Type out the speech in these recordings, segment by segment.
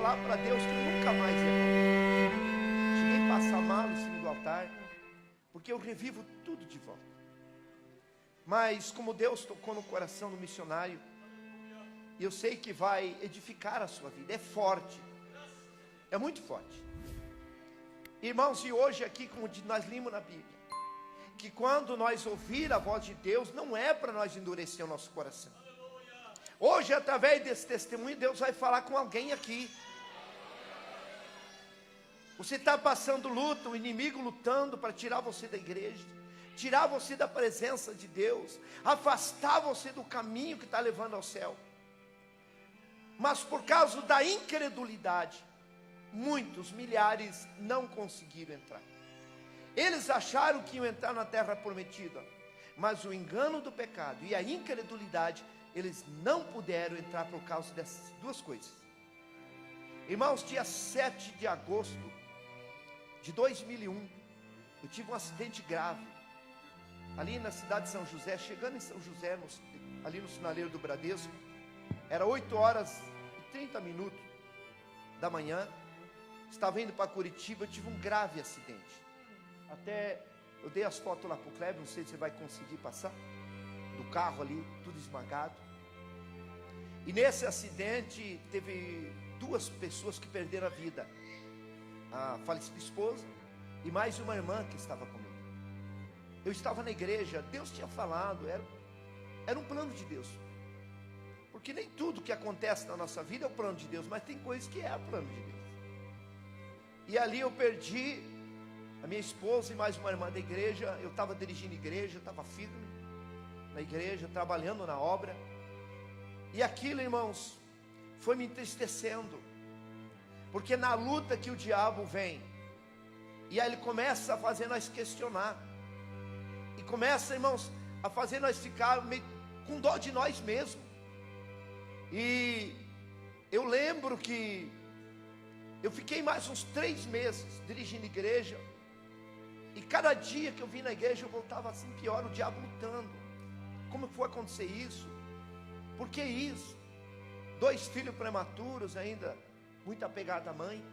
falar para Deus que nunca mais ia voltar. Cheguei a passar mal em cima do altar, porque eu revivo tudo de volta. Mas como Deus tocou no coração do missionário, e eu sei que vai edificar a sua vida, é forte, é muito forte. Irmãos, e hoje aqui, como nós limos na Bíblia, que quando nós ouvir a voz de Deus, não é para nós endurecer o nosso coração. Hoje, através desse testemunho, Deus vai falar com alguém aqui. Você está passando luta, o inimigo lutando para tirar você da igreja, tirar você da presença de Deus, afastar você do caminho que está levando ao céu. Mas por causa da incredulidade, muitos, milhares, não conseguiram entrar. Eles acharam que iam entrar na terra prometida, mas o engano do pecado e a incredulidade, eles não puderam entrar por causa dessas duas coisas. Irmãos, dia 7 de agosto de 2001, eu tive um acidente grave, ali na cidade de São José, chegando em São José, ali no sinaleiro do Bradesco, era 8h30 da manhã, estava indo para Curitiba, eu tive um grave acidente. Até eu dei as fotos lá para o Kleber, não sei se você vai conseguir passar, do carro ali, tudo esmagado. E nesse acidente teve duas pessoas que perderam a vida, a falecida esposa e mais uma irmã que estava comigo. Eu estava na igreja, Deus tinha falado, era um plano de Deus, porque nem tudo que acontece na nossa vida é o plano de Deus, mas tem coisas que é o plano de Deus. E ali eu perdi a minha esposa e mais uma irmã da igreja. Eu estava dirigindo a igreja, estava firme na igreja, trabalhando na obra, e aquilo, irmãos, foi me entristecendo, porque na luta que o diabo vem, e aí ele começa a fazer nós questionar, e começa, irmãos, a fazer nós ficar meio com dó de nós mesmos. E eu lembro que eu fiquei mais uns 3 meses dirigindo igreja, e cada dia que eu vim na igreja eu voltava assim pior, o diabo lutando. Como foi acontecer isso? Por que isso? 2 filhos prematuros ainda, muito apegado à mãe,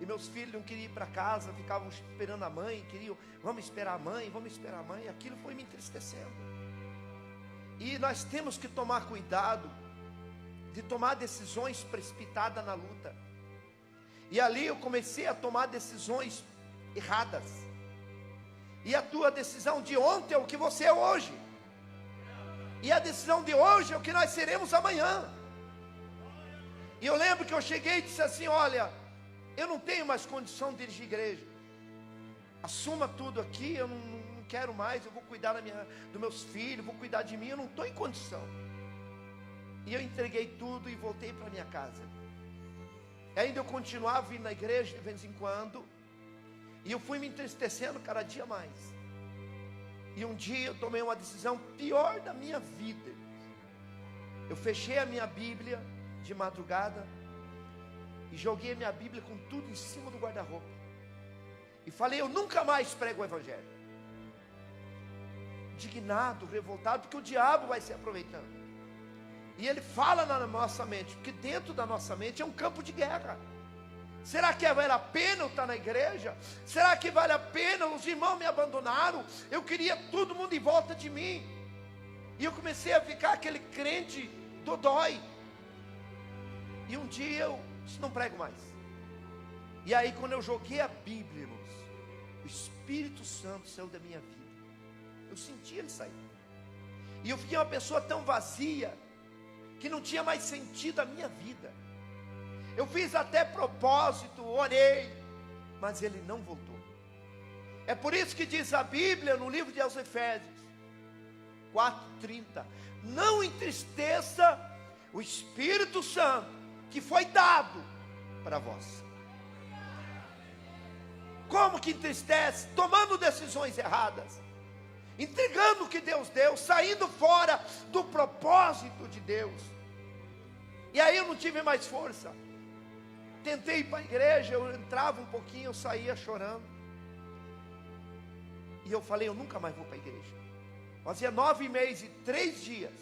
e meus filhos não queriam ir para casa, ficavam esperando a mãe, queriam, vamos esperar a mãe, e aquilo foi me entristecendo. E nós temos que tomar cuidado de tomar decisões precipitadas na luta. E ali eu comecei a tomar decisões erradas, e a tua decisão de ontem é o que você é hoje, e a decisão de hoje é o que nós seremos amanhã. E eu lembro que eu cheguei e disse assim: olha, eu não tenho mais condição de dirigir igreja, assuma tudo aqui, eu não quero mais, eu vou cuidar dos meus filhos, vou cuidar de mim, eu não estou em condição. E eu entreguei tudo e voltei para minha casa. E ainda eu continuava vindo na igreja de vez em quando, e eu fui me entristecendo cada dia mais. E um dia eu tomei uma decisão pior da minha vida. Eu fechei a minha Bíblia de madrugada e joguei a minha Bíblia com tudo em cima do guarda-roupa, e falei: eu nunca mais prego o evangelho. Indignado, revoltado, porque o diabo vai se aproveitando, e ele fala na nossa mente, porque dentro da nossa mente é um campo de guerra. Será que vale a pena eu estar na igreja? Será que vale a pena? Os irmãos me abandonaram, eu queria todo mundo em volta de mim, e eu comecei a ficar aquele crente dodói. E um dia eu disse: não prego mais. E aí, quando eu joguei a Bíblia, irmãos, o Espírito Santo saiu da minha vida. Eu senti ele sair, e eu fiquei uma pessoa tão vazia, que não tinha mais sentido a minha vida. Eu fiz até propósito, orei, mas ele não voltou. É por isso que diz a Bíblia no livro de Efésios 4:30: não entristeça o Espírito Santo que foi dado para vós. Como que entristece? Tomando decisões erradas, entregando o que Deus deu, saindo fora do propósito de Deus. E aí eu não tive mais força. Tentei ir para a igreja, eu entrava um pouquinho, eu saía chorando. E eu falei: eu nunca mais vou para a igreja. Fazia 9 meses e 3 dias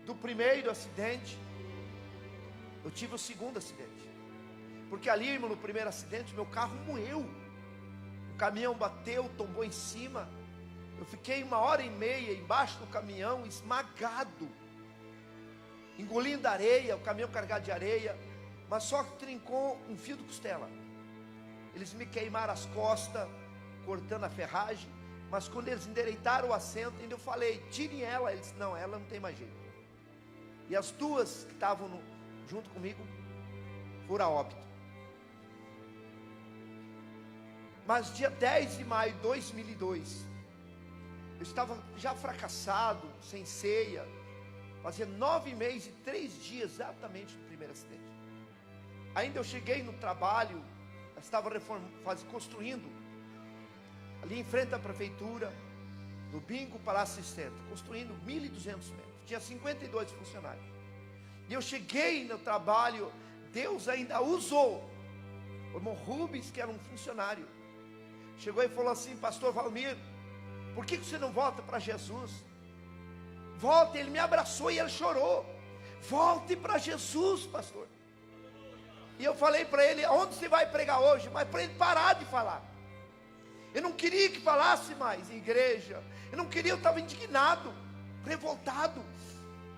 do primeiro acidente, eu tive o segundo acidente. Porque ali, irmão, no primeiro acidente, meu carro moeu. O caminhão bateu, tombou em cima. Eu fiquei 1h30 embaixo do caminhão, esmagado, engolindo areia, o caminhão carregado de areia, mas só que trincou um fio de costela. Eles me queimaram as costas, cortando a ferragem, mas quando eles endireitaram o assento, ainda eu falei, tirem ela. Eles, não, ela não tem mais jeito. E as duas que estavam junto comigo, foram a óbito. Mas dia 10 de maio de 2002, eu estava já fracassado, sem ceia, fazia 9 meses e 3 dias exatamente do primeiro acidente. Ainda eu cheguei no trabalho, estava construindo, ali em frente à prefeitura, do Bingo Palácio Assistente, construindo 1.200 metros, tinha 52 funcionários. E eu cheguei no trabalho, Deus ainda usou o irmão Rubens, que era um funcionário, chegou e falou assim: pastor Valmir, por que você não volta para Jesus? Volta. Ele me abraçou e ele chorou. Volte para Jesus, pastor. E eu falei para ele: onde você vai pregar hoje? Mas para ele parar de falar. Eu não queria que falasse mais em igreja. Eu não queria, eu estava indignado, revoltado.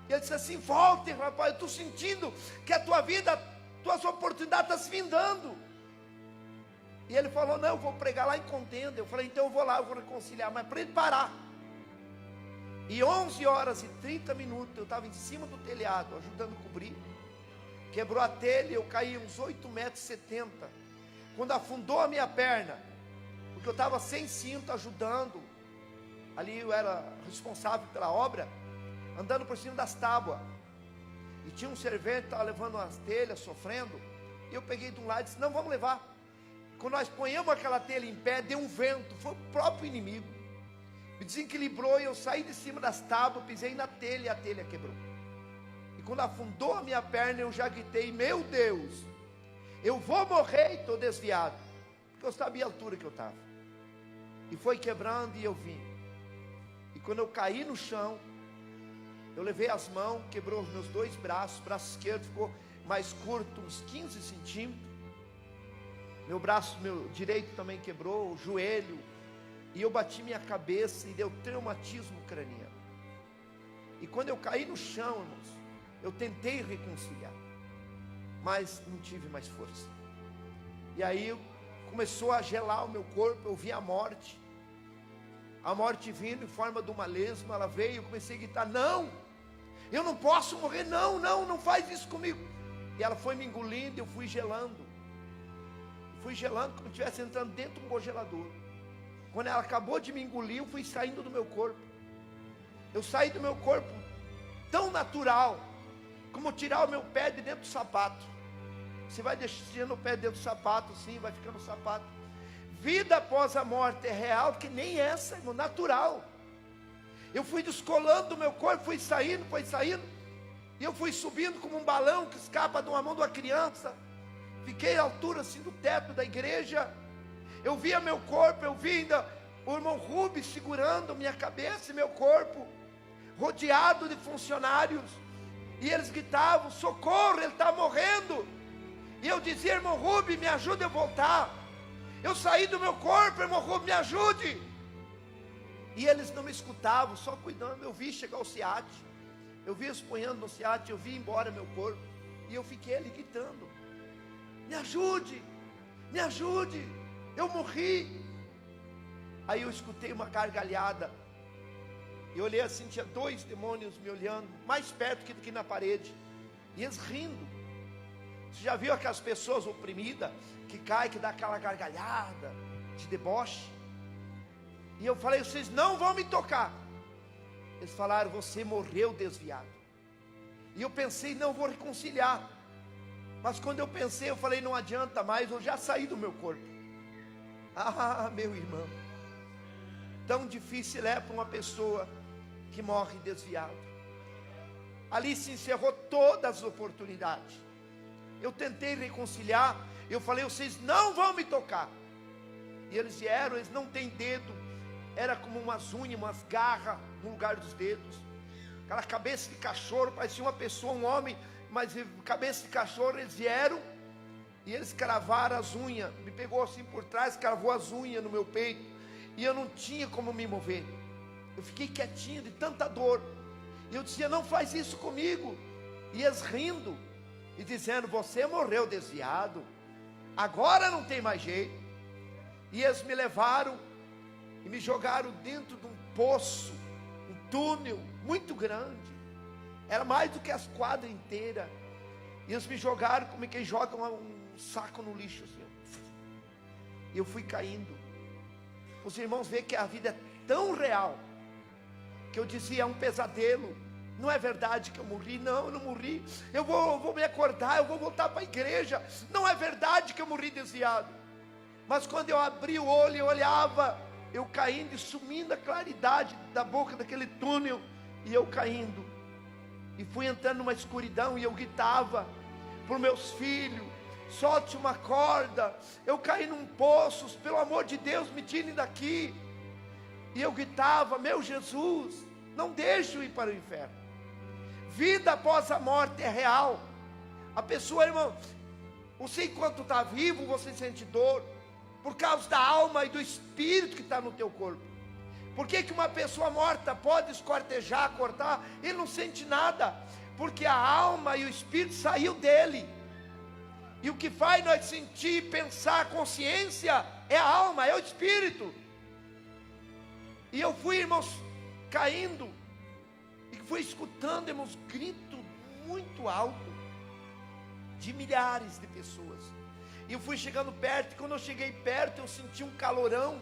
E ele disse assim: volte, rapaz, eu estou sentindo que a tua vida, tuas oportunidades estão se findando. E ele falou: não, eu vou pregar lá em Contenda. Eu falei: então eu vou lá, eu vou reconciliar. Mas para ele parar. E 11h30 eu estava em cima do telhado, ajudando a cobrir. Quebrou a telha, eu caí uns 8,70 metros. Quando afundou a minha perna, porque eu estava sem cinto, ajudando. Ali eu era responsável pela obra, andando por cima das tábuas. E tinha um servente que estava levando as telhas, sofrendo. E eu peguei de um lado e disse: não, vamos levar. Quando nós ponhamos aquela telha em pé, deu um vento, foi o próprio inimigo. Me desequilibrou e eu saí de cima das tábuas, pisei na telha e a telha quebrou. E quando afundou a minha perna, eu já gritei: meu Deus, eu vou morrer, e estou desviado. Porque eu sabia a altura que eu estava. E foi quebrando e eu vim. E quando eu caí no chão, eu levei as mãos, quebrou os meus 2 braços. O braço esquerdo ficou mais curto, uns 15 centímetros. Meu braço, meu direito também quebrou, o joelho. E eu bati minha cabeça e deu traumatismo craniano. E quando eu caí no chão, irmãos, eu tentei reconciliar, mas não tive mais força. E aí começou a gelar o meu corpo, eu vi a morte vindo em forma de uma lesma. Ela veio, eu comecei a gritar: não, eu não posso morrer, não faz isso comigo. E ela foi me engolindo, eu fui gelando como se estivesse entrando dentro de um congelador. Quando ela acabou de me engolir, eu fui saindo do meu corpo. Eu saí do meu corpo tão natural, como tirar o meu pé de dentro do sapato. Você vai deixando o pé dentro do sapato, sim, vai ficando o sapato. Vida após a morte é real, que nem essa, irmão, natural. Eu fui descolando do meu corpo, foi saindo, e eu fui subindo como um balão que escapa de uma mão de uma criança. Fiquei à altura assim do teto da igreja. Eu via meu corpo, eu vi ainda o irmão Rubens segurando minha cabeça e meu corpo, rodeado de funcionários. E eles gritavam: socorro, ele está morrendo. E eu dizia: irmão Rubens, me ajude a voltar. Eu saí do meu corpo, irmão Rubens, me ajude. E eles não me escutavam, só cuidando. Eu vi chegar o SEAT, eu vi esponhando no SEAT, eu vi embora meu corpo. E eu fiquei ali gritando: me ajude, me ajude, eu morri. Aí eu escutei uma gargalhada. E olhei assim, tinha 2 demônios me olhando, mais perto que na parede. E eles rindo. Você já viu aquelas pessoas oprimidas, que cai, que dá aquela gargalhada de deboche? E eu falei: vocês não vão me tocar. Eles falaram: você morreu desviado. E eu pensei: não vou reconciliar. Mas quando eu pensei, eu falei: não adianta mais, eu já saí do meu corpo. Ah, meu irmão, tão difícil é para uma pessoa que morre desviado. Ali se encerrou todas as oportunidades. Eu tentei reconciliar, eu falei: vocês não vão me tocar. E eles vieram, eles não têm dedo, era como umas unhas, umas garras no lugar dos dedos, aquela cabeça de cachorro, parecia uma pessoa, um homem, mas cabeça de cachorro. Eles vieram E eles cravaram as unhas, me pegou assim por trás, cravou as unhas no meu peito, e eu não tinha como me mover. Eu fiquei quietinho de tanta dor. E eu dizia: não faz isso comigo. E eles rindo e dizendo: você morreu desviado, agora não tem mais jeito. E eles me levaram e me jogaram dentro de um poço, um túnel muito grande, era mais do que as quadras inteiras. E eles me jogaram como quem joga um saco no lixo assim. E eu fui caindo. Os irmãos veem que a vida é tão real, que eu dizia: é um pesadelo, não é verdade que eu morri. Não, eu não morri, eu vou me acordar, eu vou voltar para a igreja. Não é verdade que eu morri desviado. Mas quando eu abri o olho e olhava, eu caindo e sumindo a claridade da boca daquele túnel, e eu caindo, e fui entrando numa escuridão, e eu gritava para os meus filhos: solte uma corda. Eu caí num poço, pelo amor de Deus, me tirem daqui. E eu gritava: meu Jesus, não deixe eu ir para o inferno. Vida após a morte é real. A pessoa, irmão, você enquanto está vivo, você sente dor, por causa da alma e do espírito que está no teu corpo. Por que uma pessoa morta pode esquartejar, cortar? Ele não sente nada, porque a alma e o espírito saiu dele. E o que faz nós sentir, pensar, a consciência é a alma, é o espírito. E eu fui, irmãos, caindo, e fui escutando, irmãos, grito muito alto de milhares de pessoas. E eu fui chegando perto, e quando eu cheguei perto, eu senti um calorão,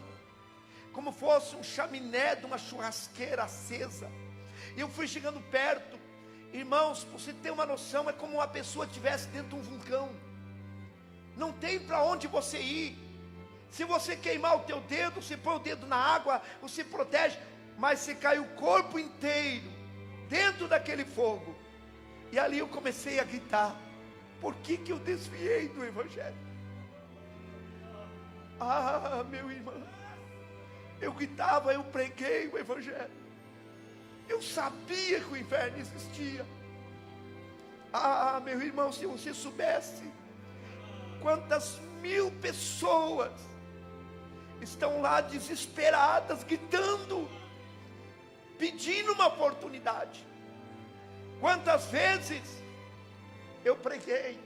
como fosse um chaminé de uma churrasqueira acesa. E eu fui chegando perto, irmãos, para você ter uma noção, é como uma pessoa estivesse dentro de um vulcão. Não tem para onde você ir. Se você queimar o teu dedo, você põe o dedo na água, você protege, mas você cai o corpo inteiro dentro daquele fogo. E ali eu comecei a gritar: por que eu desviei do Evangelho? Ah, meu irmão, eu gritava, eu preguei o Evangelho. Eu sabia que o inferno existia. Ah, meu irmão, se você soubesse quantas mil pessoas estão lá desesperadas, gritando, pedindo uma oportunidade. Quantas vezes eu preguei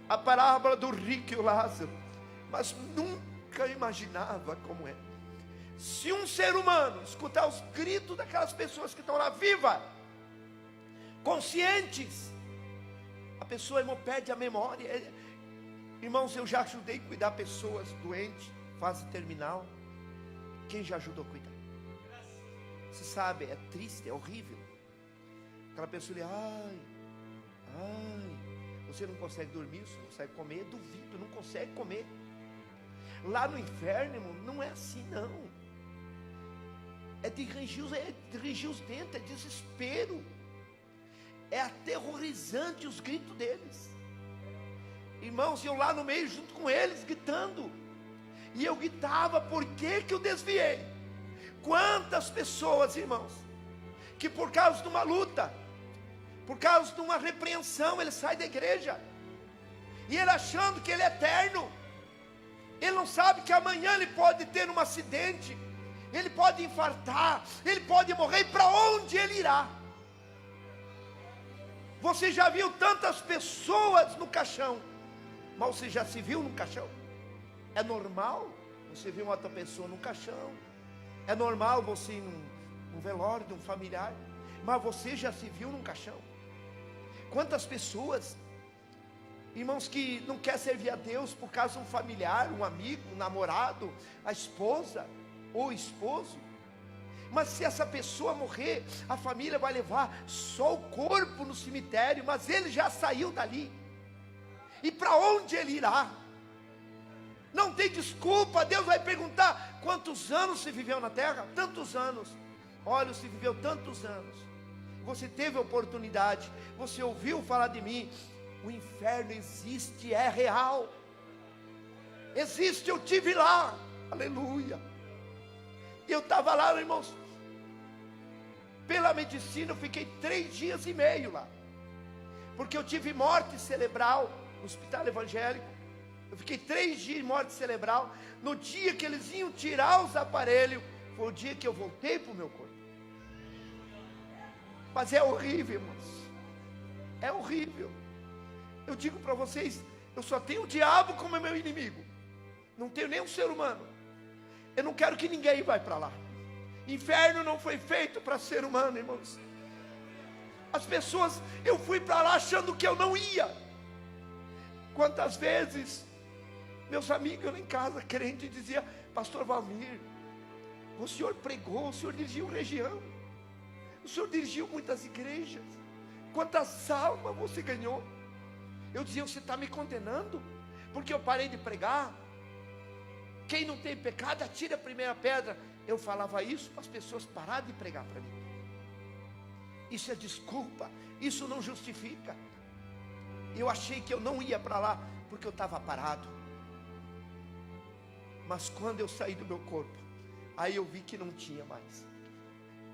a parábola do rico e o Lázaro, mas nunca imaginava como é. Se um ser humano escutar os gritos daquelas pessoas que estão lá vivas, conscientes, a pessoa, irmão, perde a memória. Irmãos, eu já ajudei a cuidar pessoas doentes, fase terminal. Quem já ajudou a cuidar? Você sabe, é triste, é horrível. Aquela pessoa ali: ai, você não consegue dormir, você não consegue comer. Duvido, não consegue comer. Lá no inferno, irmão, não é assim não. É de rangir os dentes, é desespero. É aterrorizante os gritos deles. Irmãos, eu lá no meio junto com eles, gritando. E eu gritava: por que eu desviei? Quantas pessoas, irmãos, que por causa de uma luta, por causa de uma repreensão, ele sai da igreja, e ele achando que ele é eterno, ele não sabe que amanhã ele pode ter um acidente, ele pode infartar, ele pode morrer. E para onde ele irá? Você já viu tantas pessoas no caixão, mas você já se viu num caixão? É normal você ver uma outra pessoa num caixão, é normal você ir num velório de um familiar, mas você já se viu num caixão? Quantas pessoas, irmãos, que não quer servir a Deus por causa de um familiar, um amigo, um namorado, a esposa ou o esposo. Mas se essa pessoa morrer, a família vai levar só o corpo no cemitério, mas ele já saiu dali. E para onde ele irá? Não tem desculpa. Deus vai perguntar: quantos anos você viveu na terra? Tantos anos. Olha, você viveu tantos anos, você teve a oportunidade, você ouviu falar de mim. O inferno existe, é real. Existe, eu tive lá. Aleluia. Eu estava lá, irmãos. Pela medicina eu fiquei 3 dias e meio lá, porque eu tive morte cerebral. no hospital evangélico. Eu fiquei 3 dias em morte cerebral. No dia que eles iam tirar os aparelhos, foi o dia que eu voltei para o meu corpo. Mas é horrível, irmãos. É horrível. Eu digo para vocês, eu só tenho o diabo como meu inimigo. Não tenho nenhum ser humano. Eu não quero que ninguém vá para lá. Inferno não foi feito para ser humano, irmãos. As pessoas, eu fui para lá achando que eu não ia. Quantas vezes meus amigos lá em casa, crente, diziam: pastor Valmir, o senhor pregou, o senhor dirigiu região, o senhor dirigiu muitas igrejas, quantas almas você ganhou? Eu dizia: você está me condenando, porque eu parei de pregar? Quem não tem pecado, atira a primeira pedra. Eu falava isso para as pessoas pararem de pregar para mim. Isso é desculpa, isso não justifica. Eu achei que eu não ia para lá, porque eu estava parado. Mas quando eu saí do meu corpo, aí eu vi que não tinha mais.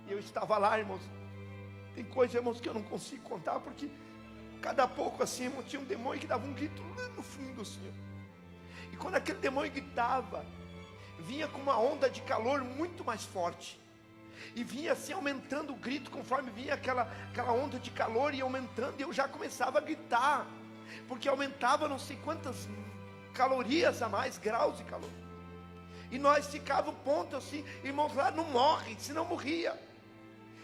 Eu estava lá, irmãos. Tem coisa, irmãos, que eu não consigo contar, porque cada pouco assim, irmão, tinha um demônio que dava um grito lá no fundo assim. E quando aquele demônio gritava, vinha com uma onda de calor muito mais forte. E vinha assim aumentando o grito, conforme vinha aquela onda de calor, e aumentando, e eu já começava a gritar, porque aumentava não sei quantas calorias a mais, graus de calor. E nós ficávamos ponto assim, irmãos, lá não morre, senão morria.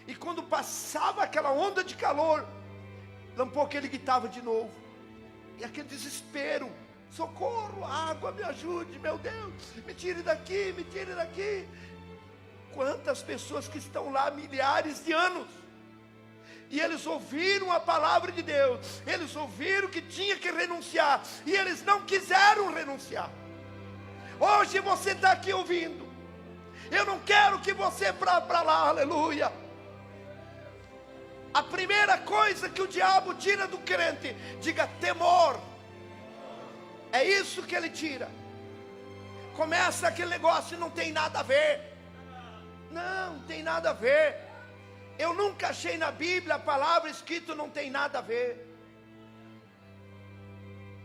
E quando passava aquela onda de calor, um pouco ele gritava de novo. E aquele desespero: socorro, água, me ajude, meu Deus, me tire daqui, me tire daqui. Quantas pessoas que estão lá há milhares de anos, e eles ouviram a palavra de Deus, eles ouviram que tinha que renunciar, e eles não quiseram renunciar. Hoje você está aqui ouvindo, eu não quero que você vá para lá, aleluia. A primeira coisa que o diabo tira do crente, diga: temor. É isso que ele tira. Começa aquele negócio, não tem nada a ver. Não tem nada a ver. Eu nunca achei na Bíblia a palavra escrito não tem nada a ver.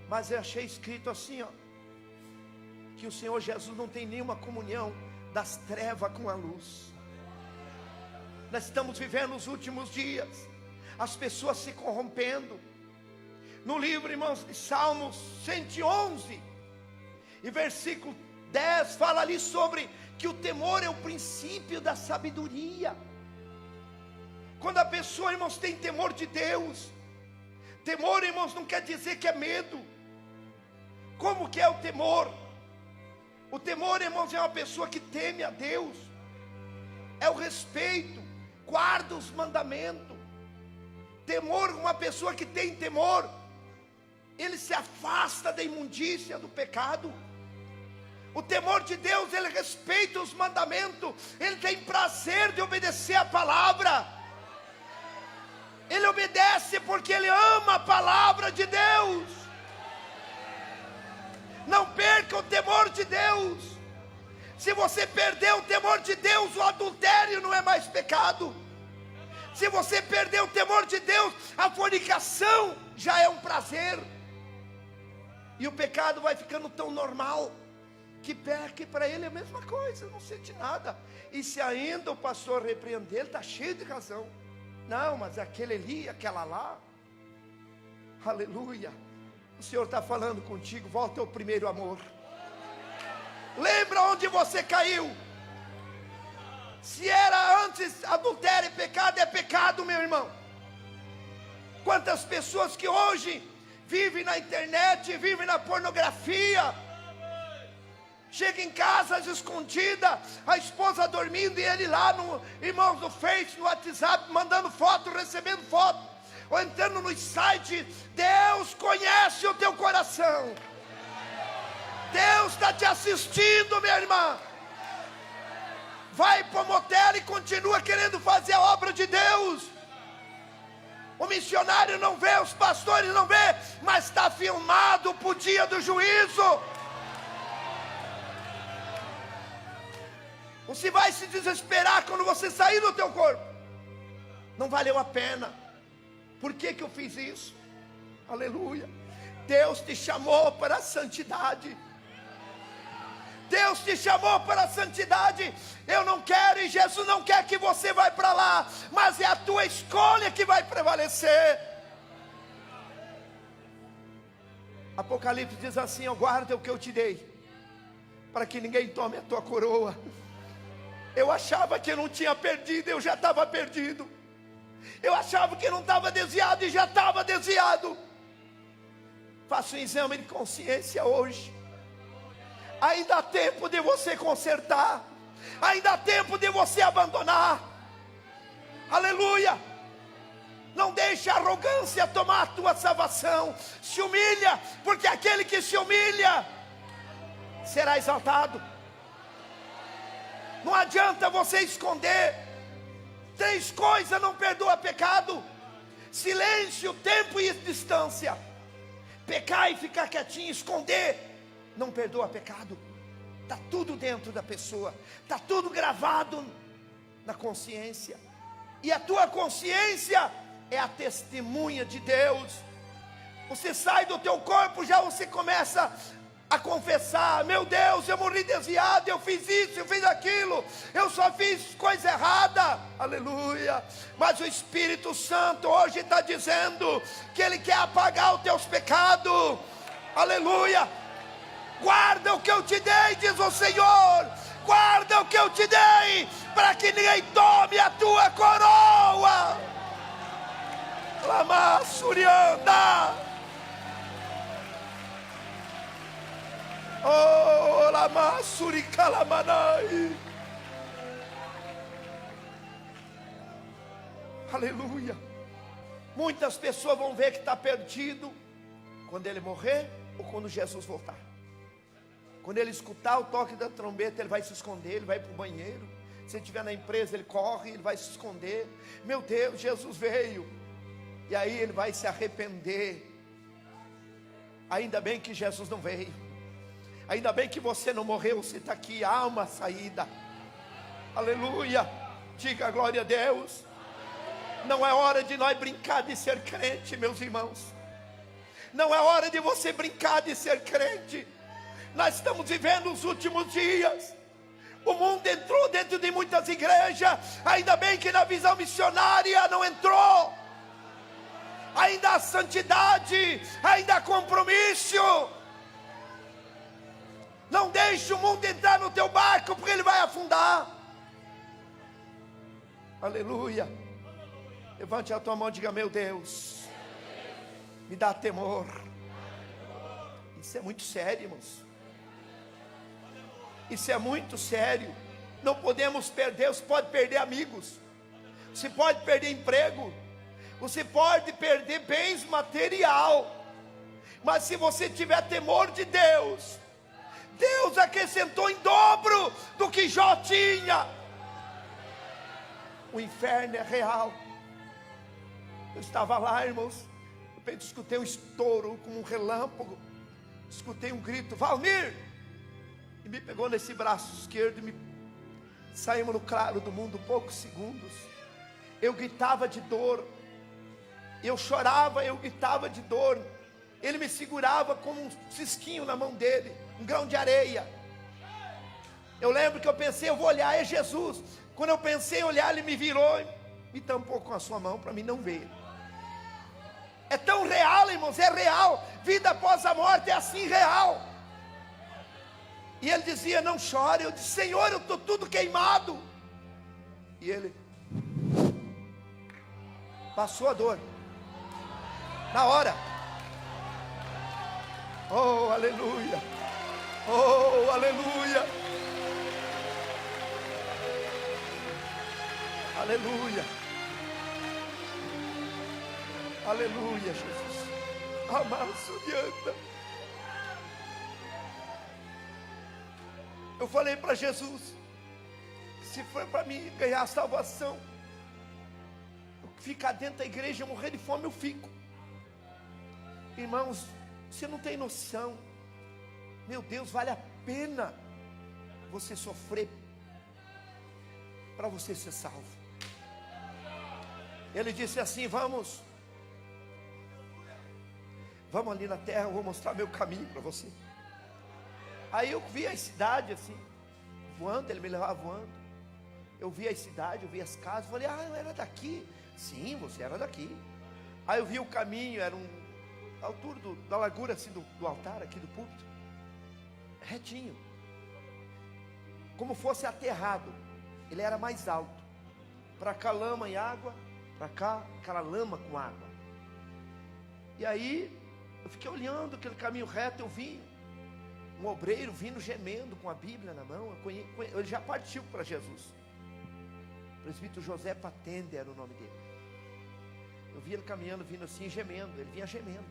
Mas eu achei escrito assim, ó, que o Senhor Jesus não tem nenhuma comunhão das trevas com a luz. Nós estamos vivendo os últimos dias, as pessoas se corrompendo. No livro, irmãos, de Salmos 111 e versículo 10, fala ali sobre que o temor é o princípio da sabedoria. Quando a pessoa, irmãos, tem temor de Deus, temor, irmãos, não quer dizer que é medo. Como que é o temor? O temor, irmãos, é uma pessoa que teme a Deus, é o respeito, guarda os mandamentos. Temor, uma pessoa que tem temor, ele se afasta da imundícia do pecado. O temor de Deus, ele respeita os mandamentos, ele tem prazer de obedecer a palavra. Ele obedece porque ele ama a palavra de Deus. Não perca o temor de Deus. Se você perder o temor de Deus, o adultério não é mais pecado. Se você perder o temor de Deus, a fornicação já é um prazer. E o pecado vai ficando tão normal que para ele é a mesma coisa, não sente nada. E se ainda o pastor repreender, ele está cheio de razão. Não, mas aquele ali, aquela lá, aleluia. O Senhor está falando contigo, volta ao primeiro amor. Lembra onde você caiu. Se era antes adultério e pecado, é pecado, meu irmão. Quantas pessoas que hoje vivem na internet, vivem na pornografia. Chega em casa escondida, a esposa dormindo e ele lá no, irmãos, no Face, no WhatsApp, mandando foto, recebendo foto, ou entrando no site. Deus conhece o teu coração. Deus está te assistindo, minha irmã. Vai para o motel e continua querendo fazer a obra de Deus. O missionário não vê, os pastores não vê, mas está filmado para o dia do juízo. Você vai se desesperar quando você sair do teu corpo. Não valeu a pena. Por que eu fiz isso? Aleluia. Deus te chamou para a santidade. Deus te chamou para a santidade. Eu não quero, e Jesus não quer que você vá para lá, mas é a tua escolha que vai prevalecer. Apocalipse diz assim: guarda o que eu te dei, para que ninguém tome a tua coroa. Eu achava que eu não tinha perdido, eu já estava perdido. Eu achava que não estava desviado, e já estava desviado. Faça um exame de consciência hoje. Ainda há tempo de você consertar. Ainda há tempo de você abandonar. Aleluia. Não deixe a arrogância tomar a tua salvação. Se humilha, porque aquele que se humilha será exaltado. Não adianta você esconder. 3 coisas não perdoa pecado: silêncio, tempo e distância. Pecar e ficar quietinho, esconder, não perdoa pecado. Está tudo dentro da pessoa, está tudo gravado na consciência. E a tua consciência é a testemunha de Deus. Você sai do teu corpo, já você começa a confessar: meu Deus, eu morri desviado, eu fiz isso, eu fiz aquilo, eu só fiz coisa errada. Aleluia. Mas o Espírito Santo hoje está dizendo que Ele quer apagar os teus pecados. Aleluia. Guarda o que eu te dei, diz o Senhor. Guarda o que eu te dei, para que ninguém tome a tua coroa. Lama Surianda. Oh, Lama Suricalamanai. Aleluia. Muitas pessoas vão ver que está perdido quando ele morrer ou quando Jesus voltar. Quando ele escutar o toque da trombeta, ele vai se esconder, ele vai para o banheiro. Se ele estiver na empresa, ele corre, ele vai se esconder. Meu Deus, Jesus veio. E aí ele vai se arrepender. Ainda bem que Jesus não veio. Ainda bem que você não morreu, você está aqui, há uma saída. Aleluia. Diga glória a Deus. Não é hora de nós brincar de ser crente, meus irmãos. Não é hora de você brincar de ser crente. Nós estamos vivendo os últimos dias. O mundo entrou dentro de muitas igrejas. Ainda bem que na visão missionária não entrou. Ainda há santidade, ainda há compromisso. Não deixe o mundo entrar no teu barco, porque ele vai afundar. Aleluia. Levante a tua mão e diga: meu Deus, me dá temor. Isso é muito sério, irmãos. Isso é muito sério. Não podemos perder. Você pode perder amigos, você pode perder emprego, você pode perder bens material, mas se você tiver temor de Deus, Deus acrescentou em dobro do que Jó tinha. O inferno é real. Eu estava lá, irmãos, de repente escutei um estouro como um relâmpago. Escutei um grito: Valmir! E me pegou nesse braço esquerdo e saímos no claro do mundo poucos segundos. Eu gritava de dor, eu chorava, eu gritava de dor. Ele me segurava como um cisquinho na mão dele, um grão de areia. Eu lembro que eu pensei: eu vou olhar, é Jesus. Quando eu pensei em olhar, ele me virou e me tampou com a sua mão para mim não ver. É tão real, irmãos, é real. Vida após a morte é assim, real. E ele dizia: não chore. Eu disse: Senhor, eu estou tudo queimado. E ele passou a dor na hora. Oh, aleluia. Oh, aleluia. Aleluia. Aleluia, Jesus. Amassurianda. Eu falei para Jesus: se for para mim ganhar a salvação, ficar dentro da igreja, morrer de fome, eu fico. Irmãos, você não tem noção. Meu Deus, vale a pena você sofrer para você ser salvo. Ele disse assim: vamos vamos ali na terra, eu vou mostrar meu caminho para você. Aí eu vi a cidade assim, voando, ele me levava voando. Eu vi a cidade, eu vi as casas, falei, eu era daqui. Sim, você era daqui. Aí eu vi o caminho, era a altura da largura assim do altar, aqui do púlpito, retinho, como fosse aterrado. Ele era mais alto. Para cá lama e água, para cá aquela lama com água. E aí eu fiquei olhando aquele caminho reto. Eu vi um obreiro vindo gemendo com a Bíblia na mão. Ele já partiu para Jesus. O presbítero José Patende era o nome dele. Eu vi ele caminhando, vindo assim, gemendo. Ele vinha gemendo.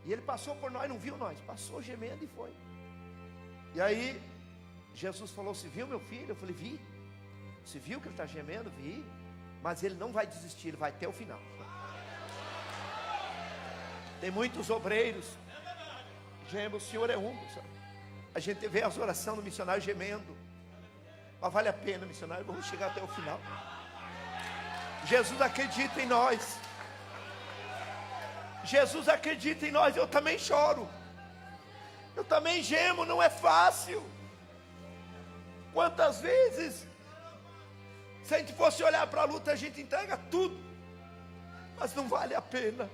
E ele passou por nós, não viu nós, passou gemendo e foi. E aí Jesus falou: "Você viu meu filho?" Eu falei: "Vi." "Você viu que ele está gemendo?" "Vi." "Mas ele não vai desistir, ele vai até o final." Tem muitos obreiros gemem, o Senhor é um, sabe? A gente vê as orações do missionário gemendo, mas vale a pena, missionário, vamos chegar até o final. Jesus acredita em nós. Jesus acredita em nós. Eu também choro, eu também gemo, não é fácil. Quantas vezes, se a gente fosse olhar para a luta, a gente entrega tudo, mas não vale a pena.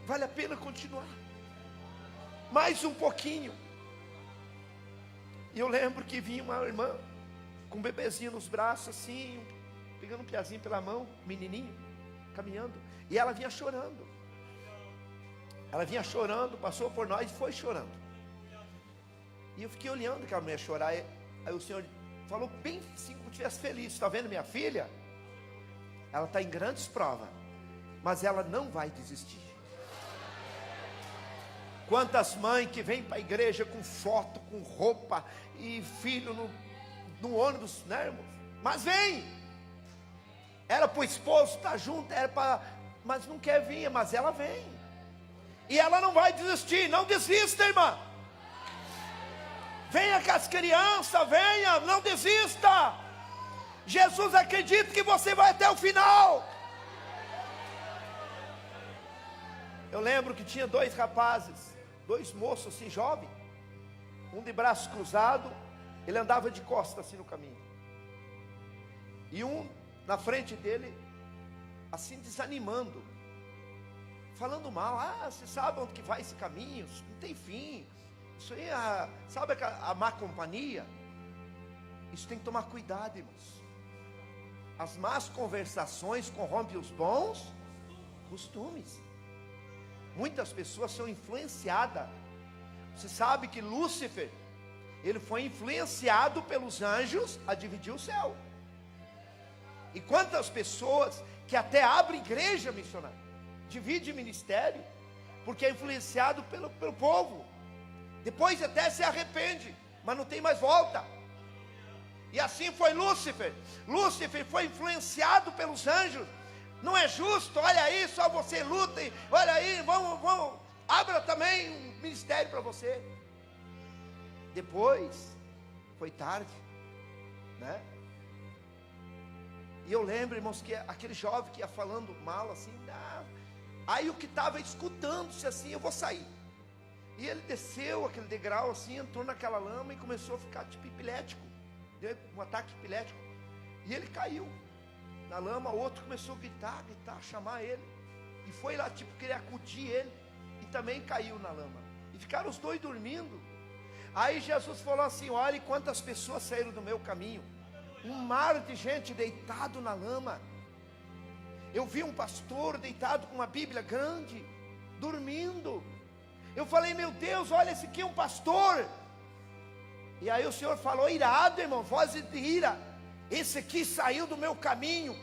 Vale a pena continuar mais um pouquinho. E eu lembro que vinha uma irmã com um bebezinho nos braços assim, pegando um piazinho pela mão, menininho, caminhando, e ela vinha chorando. Ela vinha chorando, passou por nós e foi chorando. E eu fiquei olhando que ela não ia chorar. Aí o Senhor falou bem assim, como se estivesse feliz: "Está vendo minha filha? Ela está em grandes provas, mas ela não vai desistir." Quantas mães que vêm para a igreja com foto, com roupa e filho no ônibus, né, irmãos? Mas vem. Era para o esposo estar junto, mas não quer vir, mas ela vem. E ela não vai desistir. Não desista, irmã. Venha com as crianças, venha, não desista. Jesus acredita que você vai até o final. Eu lembro que tinha dois rapazes, dois moços assim, jovens, um de braço cruzado, ele andava de costas assim no caminho, e um na frente dele, assim desanimando, falando mal: "Você sabe onde que vai esse caminho? Isso não tem fim. Isso aí, sabe a má companhia?" Isso tem que tomar cuidado, irmãos. As más conversações corrompem os bons costumes. Muitas pessoas são influenciadas. Você sabe que Lúcifer, ele foi influenciado pelos anjos a dividir o céu. E quantas pessoas que até abrem igreja missionária, divide ministério, porque é influenciado pelo povo. Depois até se arrepende, mas não tem mais volta. E assim foi Lúcifer. Lúcifer foi influenciado pelos anjos. Não é justo, olha aí, só você luta, olha aí, vamos, abra também um ministério para você. Depois, foi tarde, né? E eu lembro, irmãos, que aquele jovem que ia falando mal assim, aí o que estava escutando-se assim: "Eu vou sair." E ele desceu aquele degrau assim, entrou naquela lama e começou a ficar tipo epilético, deu um ataque epilético, e ele caiu na lama. O outro começou a gritar, chamar ele, e foi lá tipo querer acudir ele, e também caiu na lama, e ficaram os dois dormindo. Aí Jesus falou assim: "Olha quantas pessoas saíram do meu caminho, um mar de gente deitado na lama. Eu vi um pastor deitado com uma Bíblia grande, dormindo. Eu falei: meu Deus, olha, esse aqui é um pastor." E aí o Senhor falou: "Irado, irmão, voz de ira. Esse aqui saiu do meu caminho.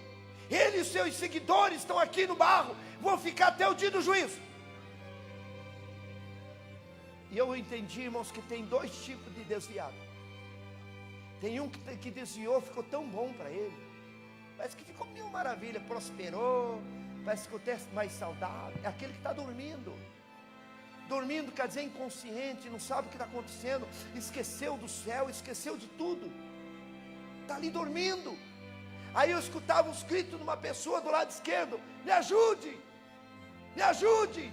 Ele e os seus seguidores estão aqui no barro, vão ficar até o dia do juízo." E eu entendi, irmãos, que tem dois tipos de desviado. Tem um que desviou, ficou tão bom para ele, parece que ficou mil maravilha, prosperou, parece que o texto mais saudável. É aquele que está dormindo. Dormindo quer dizer inconsciente, não sabe o que está acontecendo, esqueceu do céu, esqueceu de tudo, está ali dormindo. Aí eu escutava os gritos de uma pessoa do lado esquerdo: "Me ajude, me ajude.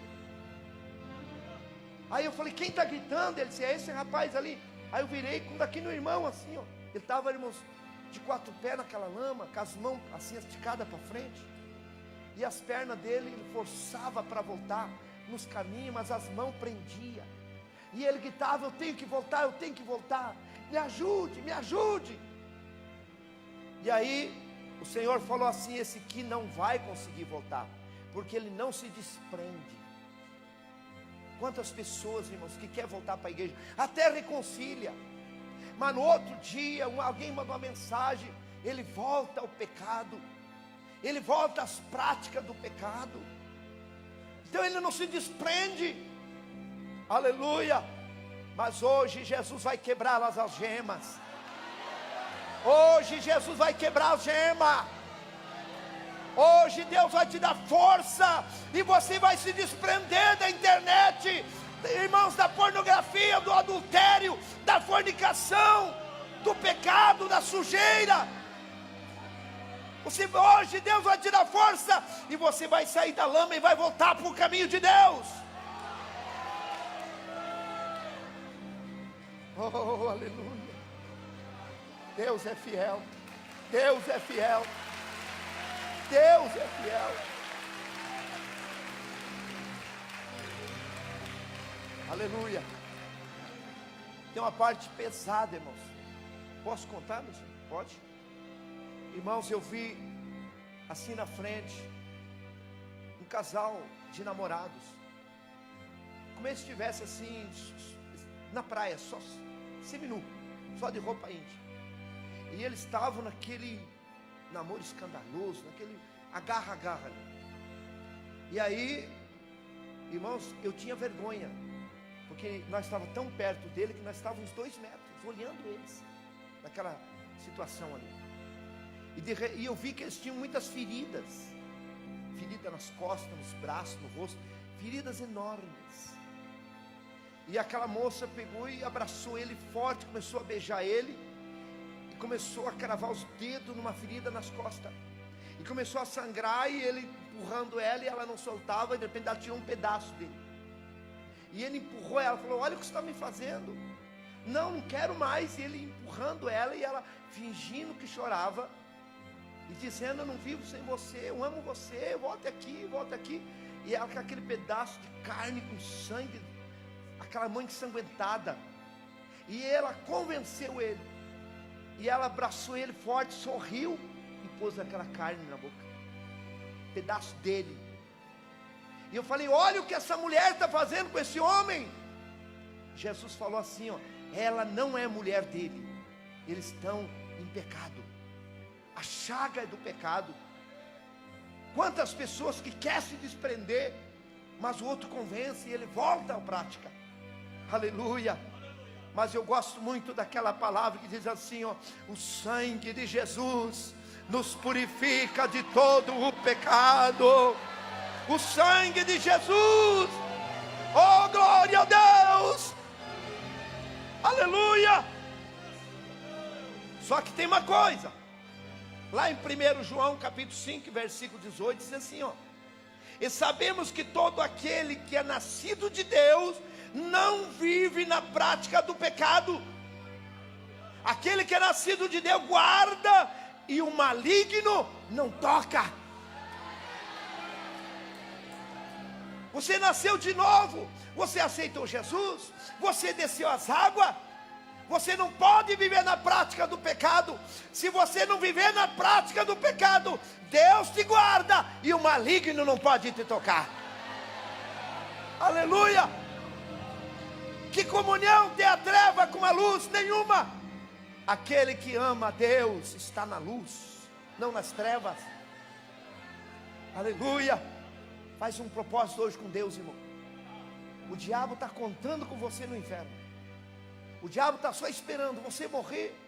Aí eu falei, quem está gritando? Ele disse, é esse rapaz ali. Aí eu virei, quando aqui no irmão assim, ó, ele estava, irmãos, de 4 pés naquela lama, com as mãos assim esticadas para frente, e as pernas dele, ele forçava para voltar nos caminhos, mas as mãos prendia, e ele gritava, eu tenho que voltar, me ajude, me ajude. E aí, o Senhor falou assim, esse aqui não vai conseguir voltar, porque ele não se desprende. Quantas pessoas, irmãos, que quer voltar para a igreja, até reconcilia, mas no outro dia, alguém mandou uma mensagem, ele volta ao pecado, ele volta às práticas do pecado, então ele não se desprende, aleluia. Mas hoje Jesus vai quebrar as algemas, hoje Jesus vai quebrar a algema, hoje Deus vai te dar força, e você vai se desprender da internet, irmãos, da pornografia, do adultério, da fornicação, do pecado, da sujeira. Hoje Deus vai te dar força, e você vai sair da lama e vai voltar para o caminho de Deus. Oh, aleluia. Deus é fiel, Deus é fiel, Deus é fiel. Aleluia. Tem uma parte pesada, irmãos. Posso contar, meu senhor? Pode? Irmãos, eu vi assim na frente um casal de namorados, como se estivesse assim na praia, só seminu, só de roupa íntima. E eles estavam naquele namoro escandaloso, naquele agarra-agarra. E aí, irmãos, eu tinha vergonha, porque nós estávamos tão perto dele que nós estávamos uns 2 metros, olhando eles, naquela situação ali. E eu vi que eles tinham muitas feridas, ferida nas costas, nos braços, no rosto, feridas enormes. E aquela moça pegou e abraçou ele forte, começou a beijar ele, e começou a cravar os dedos numa ferida nas costas, e começou a sangrar, e ele empurrando ela, e ela não soltava, e de repente ela tirou um pedaço dele, e ele empurrou ela, falou, olha o que você está me fazendo, não quero mais. E ele empurrando ela, e ela fingindo que chorava, e dizendo, eu não vivo sem você, eu amo você, volte aqui, e ela com aquele pedaço de carne com sangue, aquela mãe ensanguentada, e ela convenceu ele, e ela abraçou ele forte, sorriu, e pôs aquela carne na boca, pedaço dele. E eu falei, olha o que essa mulher está fazendo com esse homem. Jesus falou assim, ó, ela não é mulher dele, eles estão em pecado, a chaga é do pecado. Quantas pessoas que querem se desprender, mas o outro convence e ele volta à prática, aleluia. Mas eu gosto muito daquela palavra que diz assim, ó, o sangue de Jesus nos purifica de todo o pecado, o sangue de Jesus, oh glória a Deus, aleluia. Só que tem uma coisa, lá em 1 João capítulo 5, versículo 18, diz assim, ó, e sabemos que todo aquele que é nascido de Deus não vive na prática do pecado. Aquele que é nascido de Deus guarda, e o maligno não toca. Você nasceu de novo, você aceitou Jesus, você desceu as águas, você não pode viver na prática do pecado. Se você não viver na prática do pecado, Deus te guarda, e o maligno não pode te tocar. Aleluia. Que comunhão tem a treva com a luz? Nenhuma. Aquele que ama a Deus está na luz, não nas trevas. Aleluia. Faz um propósito hoje com Deus, irmão. O diabo está contando com você no inferno. O diabo está só esperando você morrer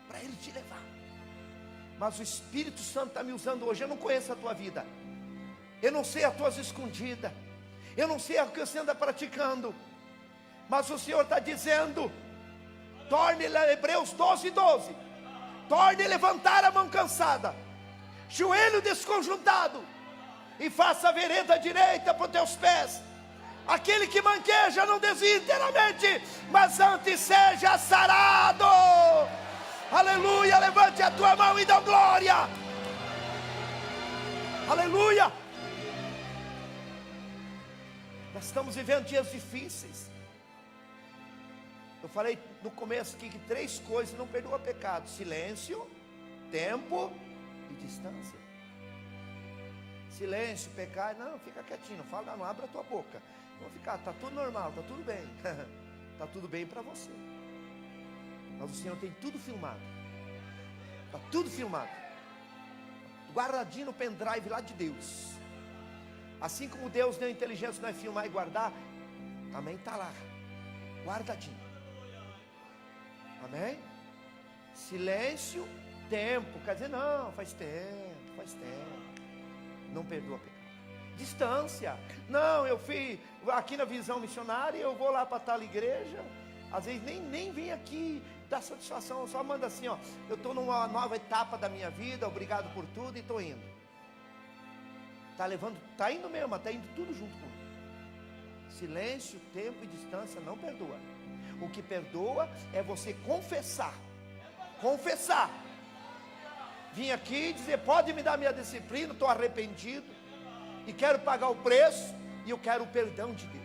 para ele te levar. Mas o Espírito Santo está me usando hoje. Eu não conheço a tua vida, eu não sei as tuas escondidas, eu não sei o que você anda praticando, mas o Senhor está dizendo, torne, Hebreus 12, 12, torne a levantar a mão cansada, joelho desconjuntado, e faça a vereda direita para os teus pés. Aquele que manqueja não desvia inteiramente, mas antes seja sarado. Aleluia, levante a tua mão e dá glória. Aleluia. Nós estamos vivendo dias difíceis. Eu falei no começo aqui que 3 coisas não perdoam pecado: silêncio, tempo e distância. Silêncio, pecar, não, fica quietinho, não fala, não abre a tua boca. Não ficar, tá tudo normal, tá tudo bem. Tá tudo bem para você. Mas o Senhor tem tudo filmado. Tá tudo filmado. Guardadinho no pendrive lá de Deus. Assim como Deus deu inteligência para nós filmar e guardar, também está lá, guardadinho. Amém? Silêncio, tempo. Quer dizer, não, faz tempo. Não perdoa pecado. Distância. Não, eu fui aqui na Visão Missionária, eu vou lá para tal igreja. Às vezes nem vem aqui dar satisfação, só manda assim, ó: eu estou numa nova etapa da minha vida, obrigado por tudo e estou indo. Está indo mesmo, está indo tudo junto com ele. Silêncio, tempo e distância não perdoa. O que perdoa é você confessar. Confessar. Vim aqui dizer: pode me dar minha disciplina, estou arrependido e quero pagar o preço, e eu quero o perdão de Deus.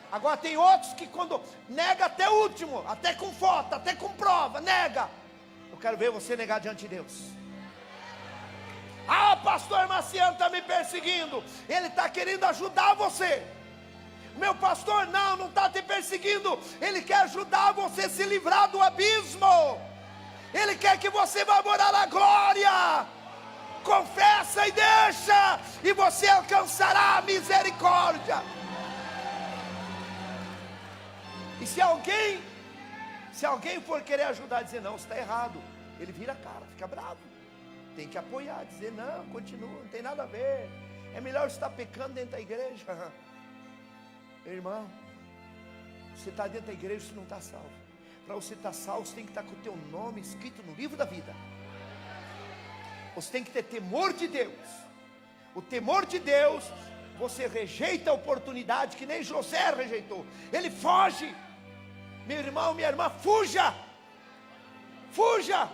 Agora tem outros que quando nega até o último, até com foto, até com prova, nega. Eu quero ver você negar diante de Deus. Ah, pastor Marciano está me perseguindo. Ele está querendo ajudar você. Meu pastor, não está te perseguindo. Ele quer ajudar você a se livrar do abismo. Ele quer que você vá morar na glória. Confessa e deixa, e você alcançará a misericórdia. E se alguém for querer ajudar, dizer: não, você está errado, ele vira a cara, fica bravo. Tem que apoiar, dizer: não, continua, não tem nada a ver. É melhor você estar pecando dentro da igreja. Irmão, você está dentro da igreja, você não está salvo. Para você estar salvo, você tem que estar com o teu nome escrito no livro da vida. Você tem que ter temor de Deus. O temor de Deus, você rejeita a oportunidade que nem José rejeitou. Ele foge. Meu irmão, minha irmã, fuja. Fuja.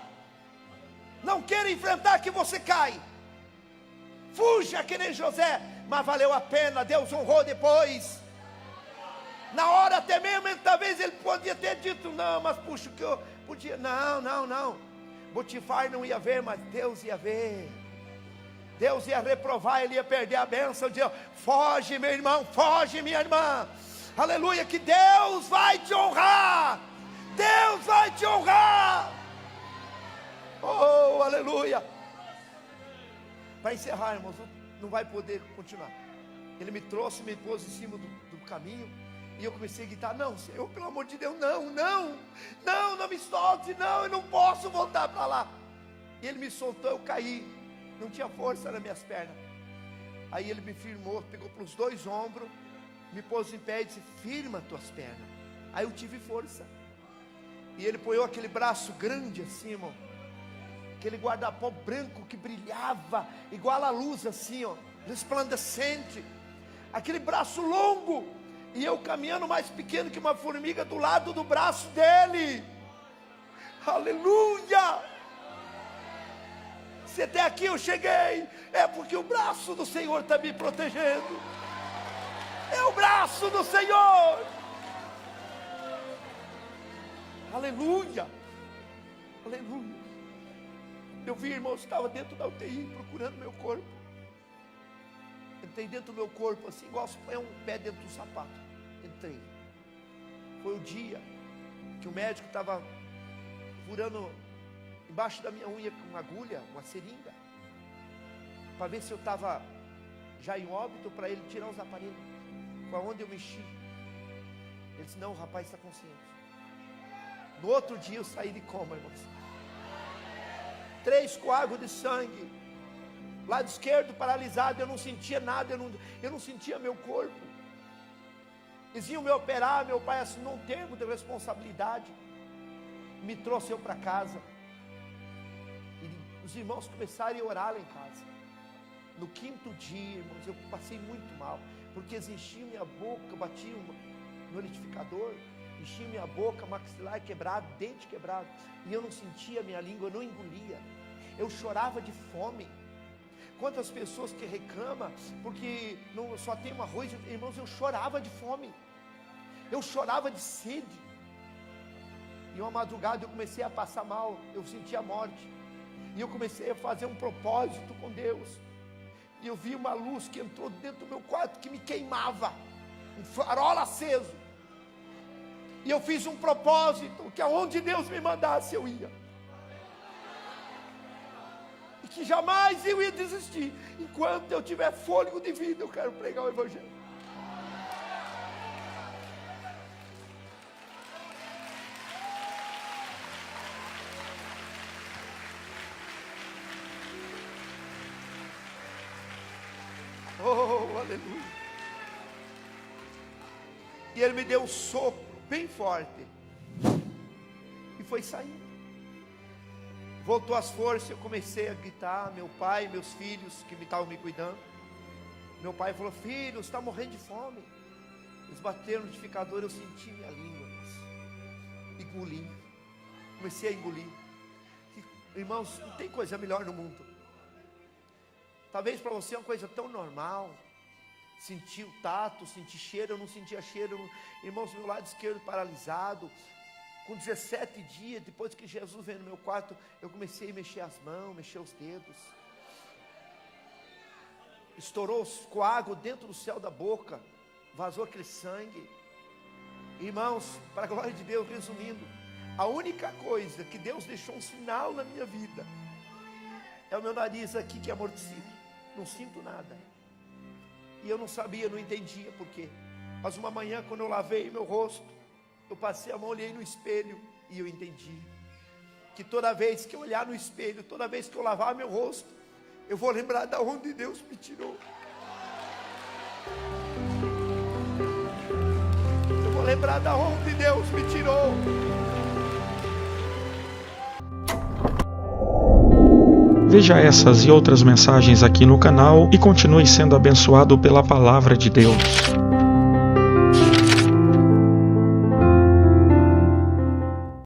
Não queira enfrentar que você cai. Fuja que nem José. Mas valeu a pena, Deus honrou depois. Na hora até mesmo, talvez ele podia ter dito: não, mas puxa, que eu podia. Não. Botifar não ia ver, mas Deus ia ver. Deus ia reprovar, ele ia perder a bênção. Dizia: foge, meu irmão, foge, minha irmã. Aleluia, que Deus vai te honrar. Deus vai te honrar. Oh, aleluia. Para encerrar, irmãos, não vai poder continuar. Ele me trouxe, me pôs em cima do caminho. E eu comecei a gritar: não, Senhor, pelo amor de Deus, não me solte, não, eu não posso voltar para lá. E ele me soltou, eu caí, não tinha força nas minhas pernas. Aí ele me firmou, pegou pelos 2 ombros, me pôs em pé e disse: firma tuas pernas. Aí eu tive força. E ele pôs aquele braço grande assim, irmão, aquele guarda-pó branco que brilhava, igual a luz assim, ó, resplandecente, aquele braço longo. E eu caminhando mais pequeno que uma formiga do lado do braço dele. Aleluia. Se até aqui eu cheguei, é porque o braço do Senhor está me protegendo. É o braço do Senhor. Aleluia. Aleluia. Eu vi, irmãos, estava dentro da UTI procurando meu corpo. Entrei dentro do meu corpo assim, igual se põe um pé dentro do sapato. Entrei. Foi o dia que o médico estava furando embaixo da minha unha com uma agulha, uma seringa, para ver se eu estava já em óbito, para ele tirar os aparelhos. Foi onde eu mexi. Ele disse: não, o rapaz está consciente. No outro dia eu saí de coma, irmãos. 3 coágulos de sangue. Lado esquerdo paralisado, eu não sentia nada, eu não sentia meu corpo. Eles iam me operar, meu pai assinou um termo de responsabilidade, me trouxe eu para casa. E os irmãos começaram a orar lá em casa. No 5º dia, irmãos, eu passei muito mal, porque eles enchiam minha boca, batiam no liquidificador, enchiam minha boca, maxilar quebrado, dente quebrado, e eu não sentia a minha língua, eu não engolia, eu chorava de fome. Quantas pessoas que reclamam porque não, só tem um arroz, irmãos, eu chorava de fome, eu chorava de sede. E uma madrugada eu comecei a passar mal, eu sentia a morte, e eu comecei a fazer um propósito com Deus, e eu vi uma luz que entrou dentro do meu quarto, que me queimava, um farol aceso, e eu fiz um propósito, que aonde Deus me mandasse eu ia, e que jamais eu ia desistir, enquanto eu tiver fôlego de vida, eu quero pregar o Evangelho. Oh, aleluia. E ele me deu um sopro bem forte, e foi saindo, voltou as forças. Eu comecei a gritar, meu pai, meus filhos que estavam me cuidando, meu pai falou: filho, você está morrendo de fome. Eles bateram no liquidificador, eu senti minha língua, engoli, comecei a engolir. Irmãos, não tem coisa melhor no mundo. Talvez para você é uma coisa tão normal, sentir o tato, sentir cheiro. Eu não sentia cheiro, irmãos, meu lado esquerdo paralisado. Com 17 dias, depois que Jesus veio no meu quarto, eu comecei a mexer as mãos, mexer os dedos. Estourou os coágulos dentro do céu da boca, vazou aquele sangue. Irmãos, para a glória de Deus, resumindo, a única coisa que Deus deixou um sinal na minha vida é o meu nariz aqui, que é amortecido. Não sinto nada. E eu não sabia, não entendia por quê. Mas uma manhã, quando eu lavei meu rosto, eu passei a mão, olhei no espelho, e eu entendi que toda vez que eu olhar no espelho, toda vez que eu lavar meu rosto, eu vou lembrar de onde Deus me tirou. Eu vou lembrar de onde Deus me tirou. Veja essas e outras mensagens aqui no canal e continue sendo abençoado pela palavra de Deus.